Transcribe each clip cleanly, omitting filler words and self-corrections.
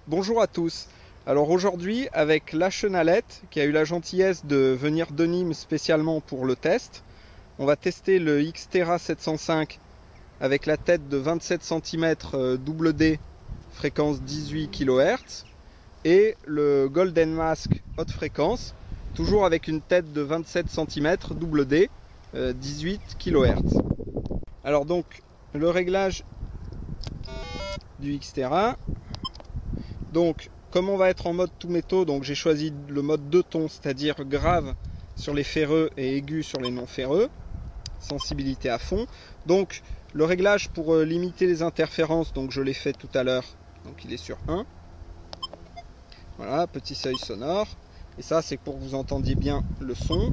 Bonjour à tous. Alors aujourd'hui, avec la Chenalette, qui a eu la gentillesse de venir de Nîmes spécialement pour le test, on va tester le Xterra 705 avec la tête de 27 cm double D, fréquence 18 kHz, et le Golden Mask haute fréquence, toujours avec une tête de 27 cm double D, 18 kHz. Alors donc, le réglage du Xterra. Donc, comme on va être en mode tout métaux, donc j'ai choisi le mode 2 tons, c'est-à-dire grave sur les ferreux et aigu sur les non ferreux, sensibilité à fond. Donc, le réglage pour limiter les interférences, donc je l'ai fait tout à l'heure, donc il est sur 1. Voilà, petit seuil sonore. Et ça, c'est pour que vous entendiez bien le son.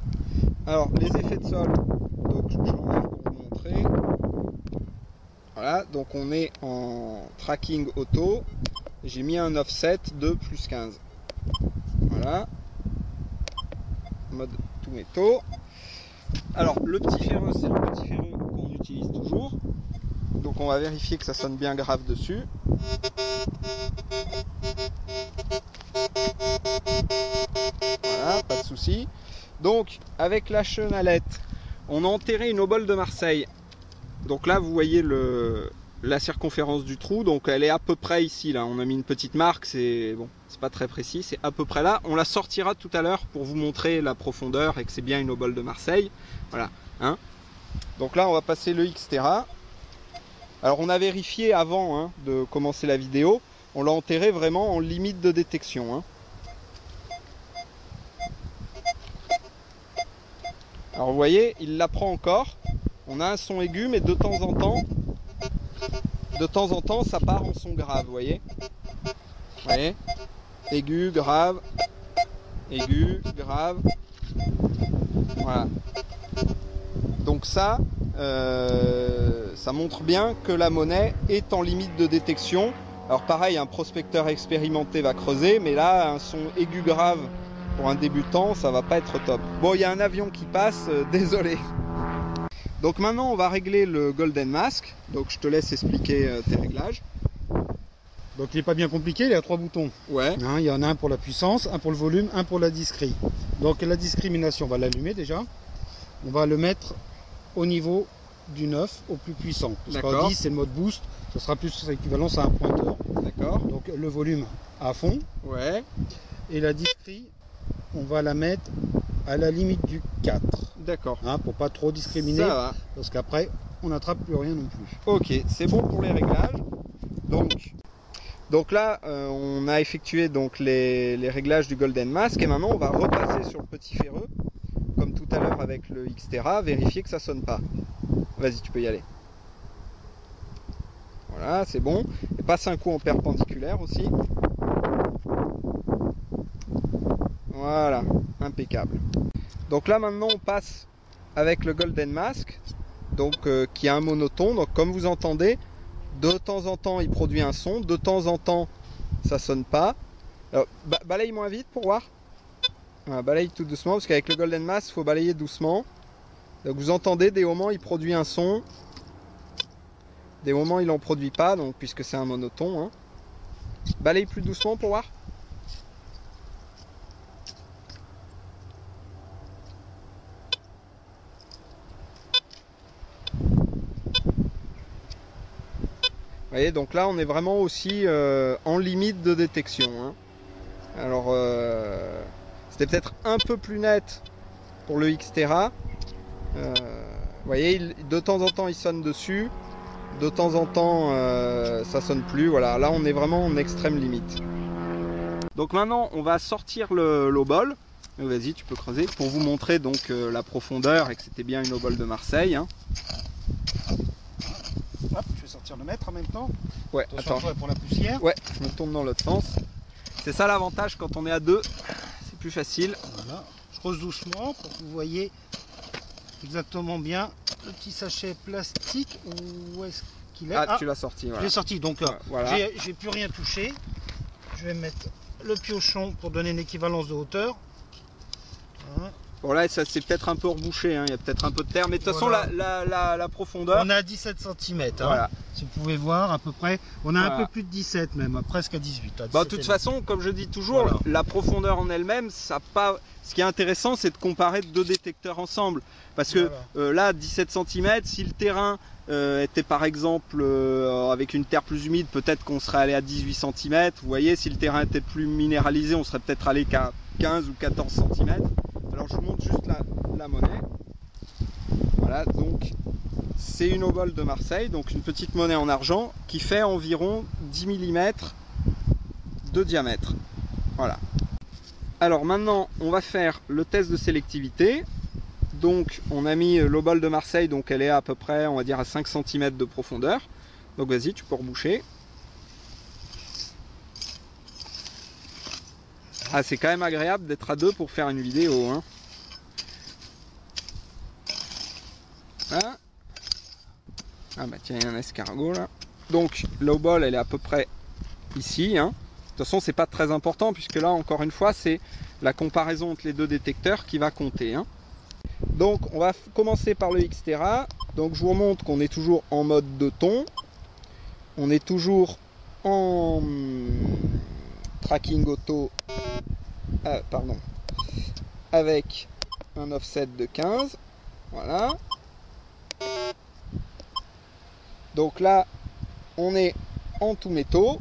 Alors, les effets de sol, donc je l'enlève pour vous montrer. Voilà, donc on est en tracking auto. J'ai mis un offset de plus 15. Voilà. Mode tout métaux. Alors, le petit ferreux, c'est le petit ferreux qu'on utilise toujours. Donc, on va vérifier que ça sonne bien grave dessus. Voilà, pas de souci. Donc, avec la Chenalette, on a enterré une obole de Marseille. Donc là, vous voyez la circonférence du trou, donc elle est à peu près ici. Là, on a mis une petite marque, c'est bon, c'est pas très précis, c'est à peu près là. On la sortira tout à l'heure pour vous montrer la profondeur et que c'est bien une obole de Marseille. Voilà. Hein. Donc là, on va passer le Xterra. Alors, on a vérifié avant de commencer la vidéo. On l'a enterré vraiment en limite de détection. Hein. Alors, vous voyez, il la prend encore. On a un son aigu, mais de temps en temps, ça part en son grave, vous voyez. Vous voyez, aigu, grave, voilà. Donc ça montre bien que la monnaie est en limite de détection. Alors pareil, un prospecteur expérimenté va creuser, mais là, un son aigu grave pour un débutant, ça va pas être top. Bon, il y a un avion qui passe, désolé. Donc maintenant on va régler le Golden Mask, donc je te laisse expliquer tes réglages. Donc il n'est pas bien compliqué, il y a 3 boutons. Ouais. Il y en a un pour la puissance, un pour le volume, un pour la discré. Donc la discrimination, on va l'allumer déjà. On va le mettre au niveau du 9 au plus puissant. Parce qu'en 10 c'est le mode boost, ce sera plus équivalent à un pointeur. D'accord. Donc le volume à fond. Ouais. Et la discré, on va la mettre à la limite du 4. D'accord. Pour pas trop discriminer. Ça va. Parce qu'après, on n'attrape plus rien non plus. Ok, c'est bon pour les réglages. Donc là, on a effectué donc les réglages du Golden Mask et maintenant on va repasser sur le petit ferreux, comme tout à l'heure avec le Xterra, vérifier que ça sonne pas. Vas-y, tu peux y aller. Voilà, c'est bon. Et passe un coup en perpendiculaire aussi. Voilà, impeccable. Donc là maintenant on passe avec le Golden Mask, donc qui a un monoton. Donc comme vous entendez, de temps en temps il produit un son, de temps en temps ça sonne pas. Alors, balaye moins vite pour voir. Voilà, balaye tout doucement parce qu'avec le Golden Mask il faut balayer doucement. Donc vous entendez, des moments il produit un son, des moments il n'en produit pas, donc puisque c'est un monoton. Hein. Balaye plus doucement pour voir. Vous voyez, donc là on est vraiment aussi en limite de détection. Hein. Alors c'était peut-être un peu plus net pour le Xterra. Vous voyez, de temps en temps il sonne dessus, de temps en temps ça sonne plus. Voilà, là on est vraiment en extrême limite. Donc maintenant on va sortir l'obole. Vas-y, tu peux creuser pour vous montrer donc la profondeur et que c'était bien une obole de Marseille. Hein. Hop, je vais sortir le mètre en même temps. Ouais, attention attends. pour la poussière. Ouais, je me tourne dans l'autre sens. C'est ça l'avantage quand on est à deux, c'est plus facile. Voilà. Je creuse doucement pour que vous voyez exactement bien le petit sachet plastique. Où est-ce qu'il est? Ah, tu l'as sorti. Voilà. Je l'ai sorti, donc voilà. j'ai plus rien touché. Je vais mettre le piochon pour donner une équivalence de hauteur. Voilà. Bon là ça c'est peut-être un peu rebouché, hein. Il y a peut-être un peu de terre, mais de toute façon la profondeur... On a 17 cm, hein. Voilà. Si vous pouvez voir à peu près, on a un peu plus de 17 même, presque à 18. Bah, de toute façon, comme je dis toujours, la profondeur en elle-même, ça pas... ce qui est intéressant c'est de comparer deux détecteurs ensemble. Parce que là 17 cm, si le terrain était par exemple avec une terre plus humide, peut-être qu'on serait allé à 18 cm. Vous voyez, si le terrain était plus minéralisé, on serait peut-être allé qu'à 15 ou 14 cm. Alors je vous montre juste la monnaie. Voilà, donc c'est une obole de Marseille, donc une petite monnaie en argent qui fait environ 10 mm de diamètre. Voilà. Alors maintenant, on va faire le test de sélectivité. Donc on a mis l'obole de Marseille, donc elle est à peu près, on va dire, à 5 cm de profondeur. Donc vas-y, tu peux reboucher. Ah, c'est quand même agréable d'être à deux pour faire une vidéo, hein. Ah. Ah bah tiens, il y a un escargot là. Donc l'obole elle est à peu près ici, hein. De toute façon c'est pas très important puisque là encore une fois c'est la comparaison entre les deux détecteurs qui va compter, hein. Donc on va commencer par le Xterra. Donc je vous remontre qu'on est toujours en mode de ton. On est toujours en tracking auto, pardon, avec un offset de 15. Voilà. Donc là, on est en tout métaux.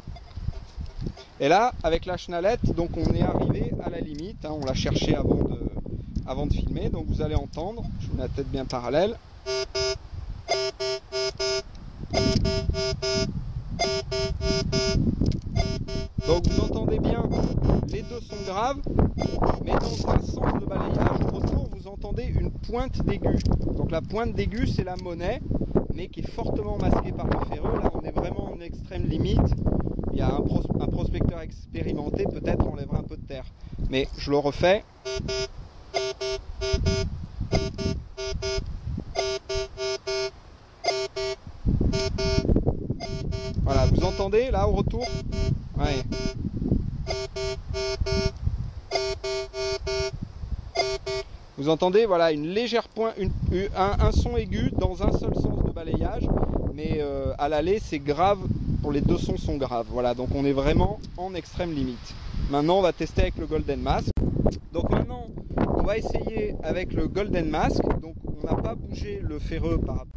Et là, avec la chenalette, donc on est arrivé à la limite, hein, on l'a cherché avant de filmer. Donc vous allez entendre, je vous mets la tête bien parallèle. Donc vous entendez bien, les deux sont graves, mais dans un sens de balayage. Au retour, vous entendez une pointe d'aigu. Donc la pointe d'aigu, c'est la monnaie, mais qui est fortement masquée par le ferreux. Là, on est vraiment en extrême limite. Il y a un prospecteur expérimenté, peut-être enlèvera un peu de terre. Mais je le refais. Voilà, vous entendez là au retour? Ouais. Vous entendez, voilà, une légère pointe, un son aigu dans un seul sens de balayage, mais à l'aller c'est grave, pour les deux sons sont graves. Voilà, donc on est vraiment en extrême limite. Maintenant on va tester avec le Golden Mask. Donc maintenant on va essayer avec le Golden Mask. Donc on n'a pas bougé le ferreux par rapport.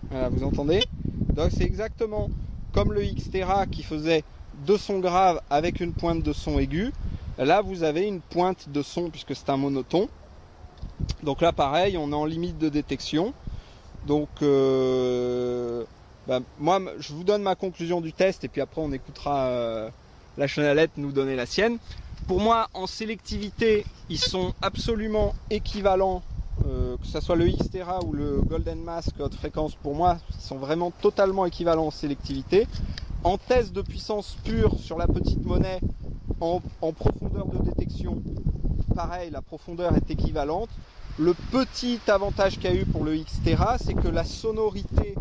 Voilà, vous entendez? Donc c'est exactement comme le Xterra qui faisait deux sons graves avec une pointe de son aigu. Là vous avez une pointe de son puisque c'est un monoton. Donc là pareil, on est en limite de détection. Donc moi je vous donne ma conclusion du test et puis après on écoutera la chenalette nous donner la sienne. Pour moi en sélectivité ils sont absolument équivalents. Que ce soit le Xterra ou le Golden Mask haute fréquence, pour moi ils sont vraiment totalement équivalents en sélectivité. En test de puissance pure sur la petite monnaie, en profondeur de détection, pareil, la profondeur est équivalente. Le petit avantage qu'il y a eu pour le Xterra, c'est que la sonorité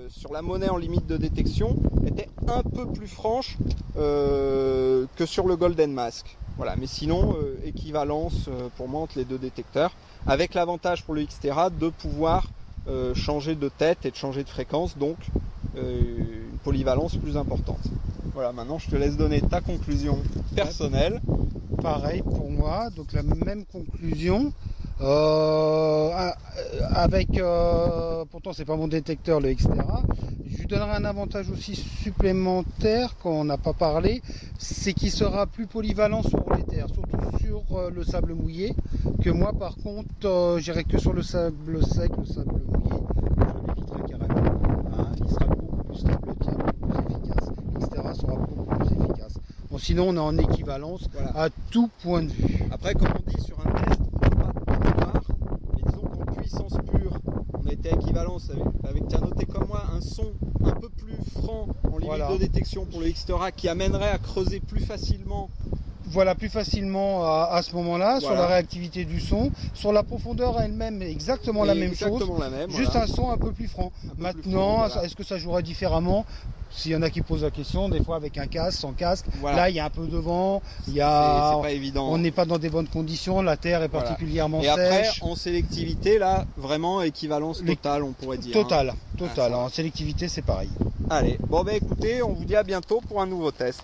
sur la monnaie en limite de détection était un peu plus franche que sur le Golden Mask. Voilà, mais sinon, équivalence pour moi entre les deux détecteurs, avec l'avantage pour le Xterra de pouvoir changer de tête et de changer de fréquence, donc une polyvalence plus importante. Voilà, maintenant je te laisse donner ta conclusion personnelle. Pareil pour moi, donc la même conclusion. Pourtant c'est pas mon détecteur le Xterra. Je lui donnerai un avantage aussi supplémentaire qu'on n'a pas parlé, c'est qu'il sera plus polyvalent sur les terres, surtout sur le sable mouillé, que moi par contre j'irai que sur le sable sec, le sable mouillé, je l'éviterai carrément. Hein, il sera beaucoup plus stable, beaucoup plus efficace. L'Xterra sera beaucoup plus efficace. Bon, sinon on est en équivalence, voilà, à tout point de vue. Après comme on dit sur un test, on ne peut pas tout voir, mais disons qu'en puissance pure, on a été à équivalence avec tu as noté comme moi un son un peu plus franc en limite de détection pour le Xterra qui amènerait à creuser plus facilement Voilà, plus facilement à ce moment-là, Voilà. sur la réactivité du son, sur la profondeur elle-même, exactement la même chose, juste voilà. un son un peu plus franc. Maintenant, voilà. Est-ce que ça jouerait différemment? S'il y en a qui posent la question, des fois avec un casque, sans casque, voilà. Là il y a un peu de vent, il y a... c'est pas évident. On n'est pas dans des bonnes conditions, la terre est particulièrement sèche. Et après, en sélectivité, là, vraiment équivalence totale, on pourrait dire. Total. En sélectivité, c'est pareil. Allez, bon bah écoutez, on vous dit à bientôt pour un nouveau test.